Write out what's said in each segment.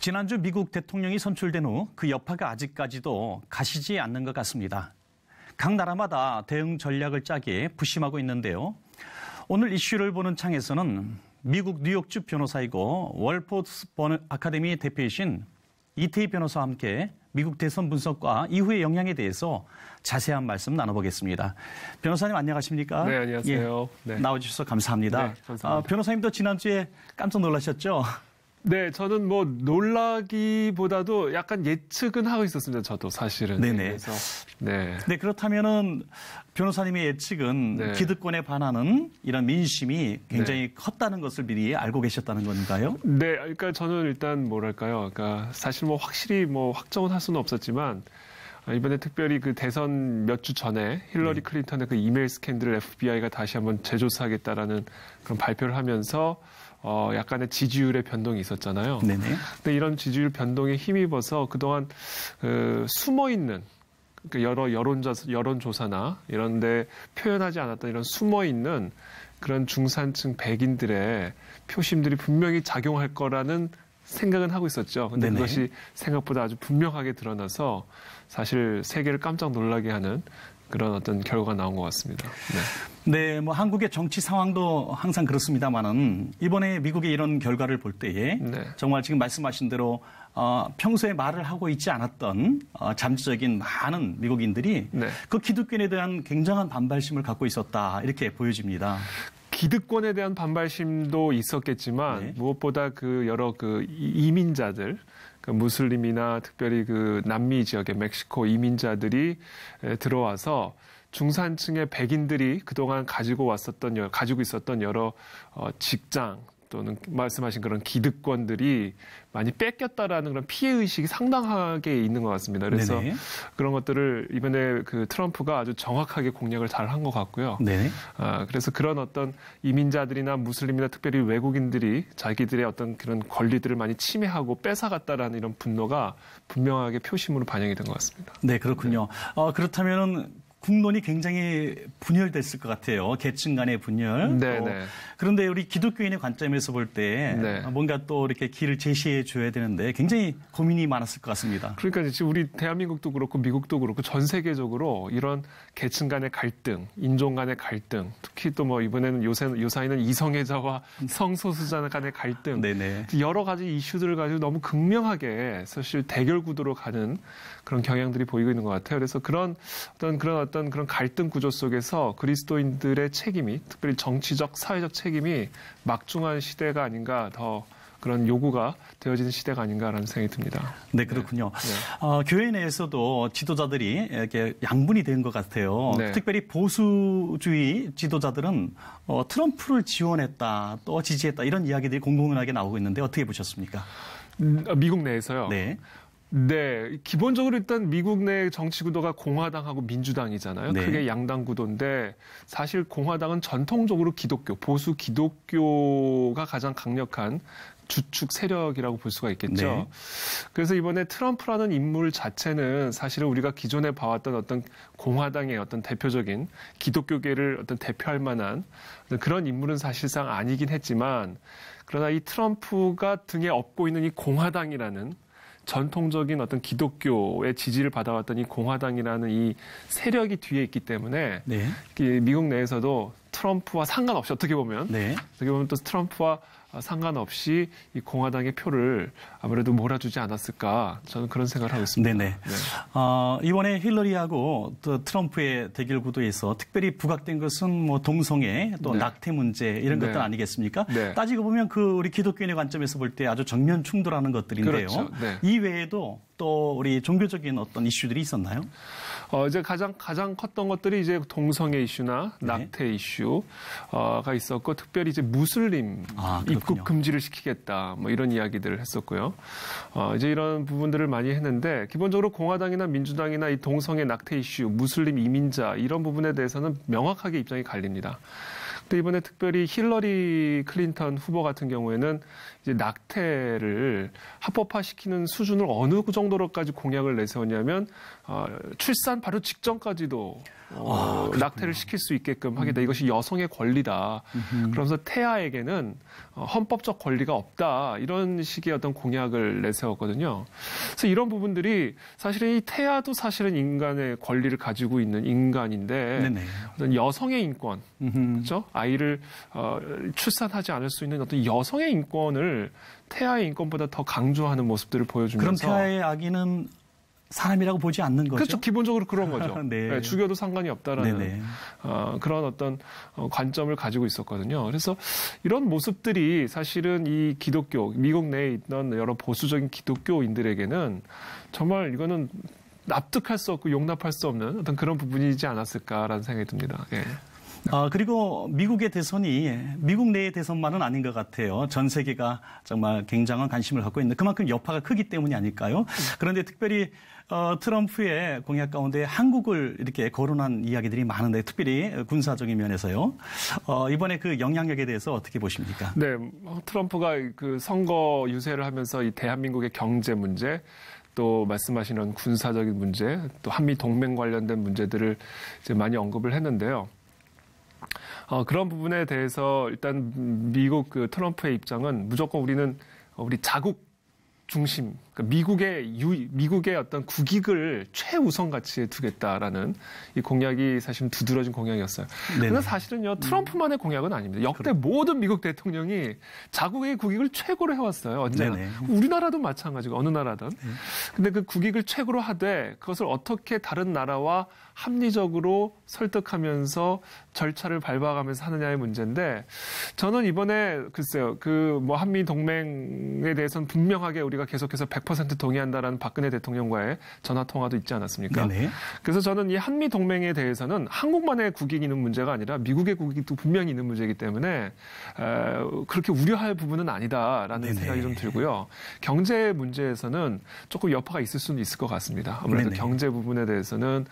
지난주 미국 대통령이 선출된 후 그 여파가 아직까지도 가시지 않는 것 같습니다. 각 나라마다 대응 전략을 짜기에 부심하고 있는데요. 오늘 이슈를 보는 창에서는 미국 뉴욕주 변호사이고 월포스 아카데미 대표이신 이태희 변호사와 함께 미국 대선 분석과 이후의 영향에 대해서 자세한 말씀 나눠보겠습니다. 변호사님 안녕하십니까? 네, 안녕하세요. 예, 네. 나와주셔서 감사합니다. 네, 감사합니다. 변호사님도 지난주에 깜짝 놀라셨죠? 네, 저는 뭐 놀라기보다도 약간 예측은 하고 있었습니다. 저도 사실은. 네네. 그래서 네. 네, 그렇다면은 변호사님의 예측은 네. 기득권에 반하는 이런 민심이 굉장히 컸다는 것을 미리 알고 계셨다는 건가요? 네, 그러니까 저는 일단 뭐랄까요. 그러니까 사실 뭐 확실히 뭐 확정은 할 수는 없었지만 이번에 특별히 그 대선 몇 주 전에 힐러리 클린턴의 그 이메일 스캔들을 FBI가 다시 한번 재조사하겠다라는 그런 발표를 하면서 약간의 지지율의 변동이 있었잖아요. 네네. 근데 이런 지지율 변동에 힘입어서 그동안 숨어있는 여러 여론조사나 이런 데 표현하지 않았던 이런 숨어있는 그런 중산층 백인들의 표심들이 분명히 작용할 거라는 생각은 하고 있었죠. 근데 네네. 그것이 생각보다 아주 분명하게 드러나서 사실 세계를 깜짝 놀라게 하는 그런 어떤 결과가 나온 것 같습니다. 네, 뭐 한국의 정치 상황도 항상 그렇습니다만은 이번에 미국의 이런 결과를 볼 때에 네. 정말 지금 말씀하신 대로 평소에 말을 하고 있지 않았던 잠재적인 많은 미국인들이 네. 그 기득권에 대한 굉장한 반발심을 갖고 있었다 이렇게 보여집니다. 기득권에 대한 반발심도 있었겠지만 네. 무엇보다 그 여러 그 이민자들, 그 무슬림이나 특별히 그 남미 지역의 멕시코 이민자들이 들어와서 중산층의 백인들이 그동안 가지고 있었던 여러 직장 또는 말씀하신 그런 기득권들이 많이 뺏겼다라는 그런 피해 의식이 상당하게 있는 것 같습니다. 그래서 네네. 그런 것들을 이번에 그 트럼프가 아주 정확하게 공략을 잘 한 것 같고요. 네. 그래서 그런 어떤 이민자들이나 무슬림이나 특별히 외국인들이 자기들의 어떤 그런 권리들을 많이 침해하고 뺏어갔다라는 이런 분노가 분명하게 표심으로 반영이 된 것 같습니다. 네, 그렇군요. 그렇다면은 국론이 굉장히 분열됐을 것 같아요. 계층 간의 분열. 네네. 그런데 우리 기독교인의 관점에서 볼 때 네. 뭔가 또 이렇게 길을 제시해 줘야 되는데 굉장히 고민이 많았을 것 같습니다. 그러니까 지금 우리 대한민국도 그렇고 미국도 그렇고 전 세계적으로 이런 계층 간의 갈등, 인종 간의 갈등, 특히 또 뭐 이번에는 요사이는 이성애자와 성소수자 간의 갈등, 네네. 여러 가지 이슈들을 가지고 너무 극명하게 사실 대결 구도로 가는 그런 경향들이 보이고 있는 것 같아요. 그래서 그런 그런 갈등 구조 속에서 그리스도인들의 책임이 특별히 정치적, 사회적 책임이 막중한 시대가 아닌가 더 그런 요구가 되어지는 시대가 아닌가라는 생각이 듭니다. 네, 그렇군요. 네. 교회 내에서도 지도자들이 이렇게 양분이 된 것 같아요. 네. 특별히 보수주의 지도자들은 트럼프를 지원했다, 또 지지했다 이런 이야기들이 공공연하게 나오고 있는데 어떻게 보셨습니까? 미국 내에서요? 네. 네, 기본적으로 일단 미국 내 정치 구도가 공화당하고 민주당이잖아요. 네. 그게 양당 구도인데 사실 공화당은 전통적으로 보수 기독교가 가장 강력한 주축 세력이라고 볼 수가 있겠죠. 네. 그래서 이번에 트럼프라는 인물 자체는 사실은 우리가 기존에 봐왔던 어떤 공화당의 어떤 대표적인 기독교계를 어떤 대표할 만한 그런 인물은 사실상 아니긴 했지만 그러나 이 트럼프가 등에 업고 있는 이 공화당이라는 전통적인 어떤 기독교의 지지를 받아왔던 이 공화당이라는 이 세력이 뒤에 있기 때문에 네. 미국 내에서도 트럼프와 상관없이 어떻게 보면 또 트럼프와 상관없이 이 공화당의 표를 아무래도 몰아주지 않았을까 저는 그런 생각을 하고 있습니다. 네네. 네. 이번에 힐러리하고 또 트럼프의 대결 구도에서 특별히 부각된 것은 뭐 동성애 또 네. 낙태 문제 이런 네. 것들 아니겠습니까? 네. 따지고 보면 그 우리 기독교인의 관점에서 볼 때 아주 정면 충돌하는 것들인데요. 그렇죠. 네. 이 외에도 또 우리 종교적인 어떤 이슈들이 있었나요? 이제 가장 컸던 것들이 이제 동성애 이슈나 낙태 이슈가 있었고 특별히 이제 무슬림 입국 금지를 시키겠다 뭐 이런 이야기들을 했었고요. 이제 이런 부분들을 많이 했는데 기본적으로 공화당이나 민주당이나 이 동성애 낙태 이슈, 무슬림 이민자 이런 부분에 대해서는 명확하게 입장이 갈립니다. 근데 이번에 특별히 힐러리 클린턴 후보 같은 경우에는 이제 낙태를 합법화시키는 수준을 어느 정도로까지 공약을 내세웠냐면 출산 바로 직전까지도 낙태를 시킬 수 있게끔 하겠다. 이것이 여성의 권리다. 그러면서 태아에게는 헌법적 권리가 없다. 이런 식의 어떤 공약을 내세웠거든요. 그래서 이런 부분들이 사실은 이 태아도 사실은 인간의 권리를 가지고 있는 인간인데 네네. 어떤 여성의 인권, 그렇죠? 아이를 출산하지 않을 수 있는 어떤 여성의 인권을 태아의 인권보다 더 강조하는 모습들을 보여주면서 그럼 태아의 아기는 사람이라고 보지 않는 거죠? 그렇죠. 기본적으로 그런 거죠. 네. 네, 죽여도 상관이 없다라는 그런 어떤 관점을 가지고 있었거든요. 그래서 이런 모습들이 사실은 이 기독교, 미국 내에 있던 여러 보수적인 기독교인들에게는 정말 이거는 납득할 수 없고 용납할 수 없는 어떤 그런 부분이지 않았을까라는 생각이 듭니다. 예. 그리고 미국의 대선이 미국 내의 대선만은 아닌 것 같아요. 전 세계가 정말 굉장한 관심을 갖고 있는 그만큼 여파가 크기 때문이 아닐까요? 그런데 특별히 트럼프의 공약 가운데 한국을 이렇게 거론한 이야기들이 많은데 특별히 군사적인 면에서요. 이번에 그 영향력에 대해서 어떻게 보십니까? 네, 트럼프가 그 선거 유세를 하면서 이 대한민국의 경제 문제 또 말씀하시는 군사적인 문제 또 한미 동맹 관련된 문제들을 이제 많이 언급을 했는데요. 그런 부분에 대해서 일단 미국 그 트럼프의 입장은 무조건 우리 자국 중심, 그러니까 미국의 어떤 국익을 최우선 가치에 두겠다라는 이 공약이 사실은 두드러진 공약이었어요. 그런데 사실은요, 트럼프만의 공약은 아닙니다. 역대 모든 미국 대통령이 자국의 국익을 최고로 해왔어요. 언제나. 네네. 우리나라도 마찬가지고 어느 나라든. 근데 그 국익을 최고로 하되 그것을 어떻게 다른 나라와 합리적으로 설득하면서 절차를 밟아가면서 하느냐의 문제인데 저는 이번에 글쎄요, 한미 동맹에 대해서는 분명하게 우리가 계속해서 100% 동의한다라는 박근혜 대통령과의 전화 통화도 있지 않았습니까? 네네. 그래서 저는 이 한미 동맹에 대해서는 한국만의 국익이 있는 문제가 아니라 미국의 국익도 분명히 있는 문제이기 때문에 그렇게 우려할 부분은 아니다라는 네네. 생각이 좀 들고요. 경제 문제에서는 조금 여파가 있을 수는 있을 것 같습니다. 아무래도 네네. 경제 부분에 대해서는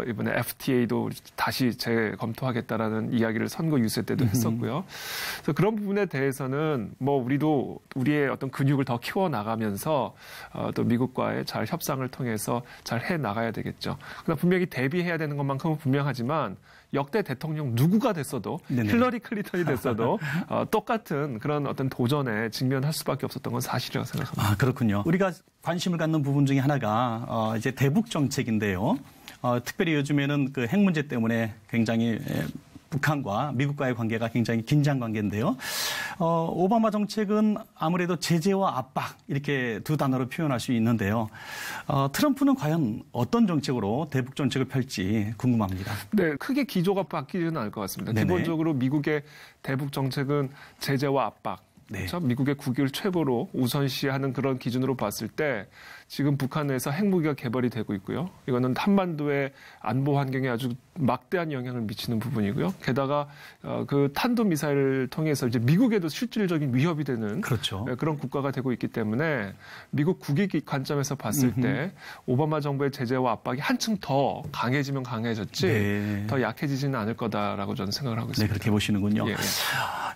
이번에 FTA도 다시 재검토하겠다라는 이야기를 선거 유세 때도 했었고요. 그래서 그런 부분에 대해서는 우리도 우리의 어떤 근육을 더 키워 나가면서 또 미국과의 잘 협상을 통해서 잘 해 나가야 되겠죠. 그러나 분명히 대비해야 되는 것만큼은 분명하지만 역대 대통령 누구가 됐어도 네네. 힐러리 클린턴이 됐어도 똑같은 그런 어떤 도전에 직면할 수밖에 없었던 건 사실이라고 생각합니다. 그렇군요. 우리가 관심을 갖는 부분 중에 하나가 이제 대북 정책인데요. 특별히 요즘에는 그 핵 문제 때문에 굉장히 북한과 미국과의 관계가 굉장히 긴장 관계인데요. 오바마 정책은 아무래도 제재와 압박 이렇게 두 단어로 표현할 수 있는데요. 트럼프는 과연 어떤 정책으로 대북 정책을 펼지 궁금합니다. 네, 크게 기조가 바뀌지는 않을 것 같습니다. 네네. 기본적으로 미국의 대북 정책은 제재와 압박. 네. 그렇죠? 미국의 국익을 최고로 우선시하는 그런 기준으로 봤을 때 지금 북한에서 핵무기가 개발이 되고 있고요. 이거는 한반도의 안보 환경에 아주 막대한 영향을 미치는 부분이고요. 게다가 그 탄도미사일을 통해서 이제 미국에도 실질적인 위협이 되는 그렇죠. 그런 국가가 되고 있기 때문에 미국 국익 관점에서 봤을 때 오바마 정부의 제재와 압박이 한층 더 강해지면 강해졌지 네. 더 약해지지는 않을 거다라고 저는 생각을 하고 있습니다. 네, 그렇게 보시는군요.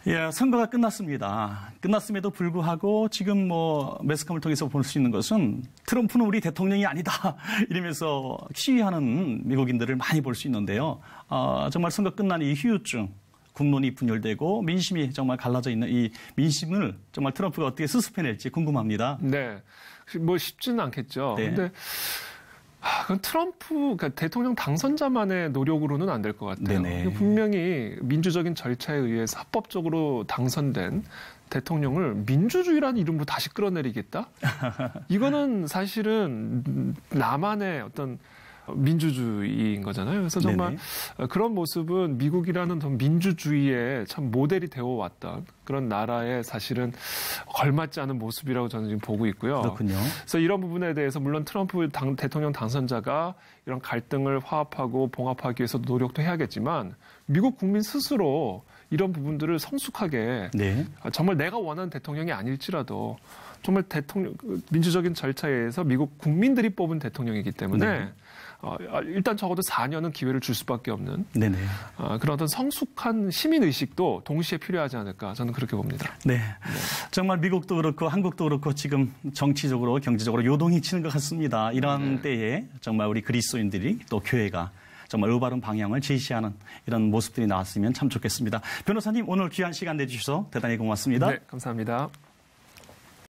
예, 선거가 끝났습니다. 끝났음에도 불구하고 지금 매스컴을 통해서 볼 수 있는 것은 트럼프는 우리 대통령이 아니다 이러면서 시위하는 미국인들을 많이 볼 수 있는데요. 정말 선거 끝난 이 후유증, 국론이 분열되고 민심이 정말 갈라져 있는 이 민심을 정말 트럼프가 어떻게 수습해낼지 궁금합니다. 네, 쉽지는 않겠죠. 네. 근데 그건 트럼프, 그러니까 대통령 당선자만의 노력으로는 안 될 것 같아요. 네네. 분명히 민주적인 절차에 의해서 합법적으로 당선된 대통령을 민주주의라는 이름으로 다시 끌어내리겠다? 이거는 사실은 나만의 어떤 민주주의인 거잖아요. 그래서 정말 네네. 그런 모습은 미국이라는 민주주의의 참 모델이 되어왔던 그런 나라에 사실은 걸맞지 않은 모습이라고 저는 지금 보고 있고요. 그렇군요. 그래서 이런 부분에 대해서 물론 트럼프 대통령 당선자가 이런 갈등을 화합하고 봉합하기 위해서 노력도 해야겠지만 미국 국민 스스로 이런 부분들을 성숙하게 네. 정말 내가 원하는 대통령이 아닐지라도 정말 민주적인 절차에 의해서 미국 국민들이 뽑은 대통령이기 때문에 네. 일단 적어도 4년은 기회를 줄 수밖에 없는 네네. 그런 어떤 성숙한 시민의식도 동시에 필요하지 않을까 저는 그렇게 봅니다. 네. 네. 정말 미국도 그렇고 한국도 그렇고 지금 정치적으로 경제적으로 요동이 치는 것 같습니다. 이런 네. 때에 정말 우리 그리스도인들이 또 교회가 정말 올바른 방향을 제시하는 이런 모습들이 나왔으면 참 좋겠습니다. 변호사님 오늘 귀한 시간 내주셔서 대단히 고맙습니다. 네, 감사합니다.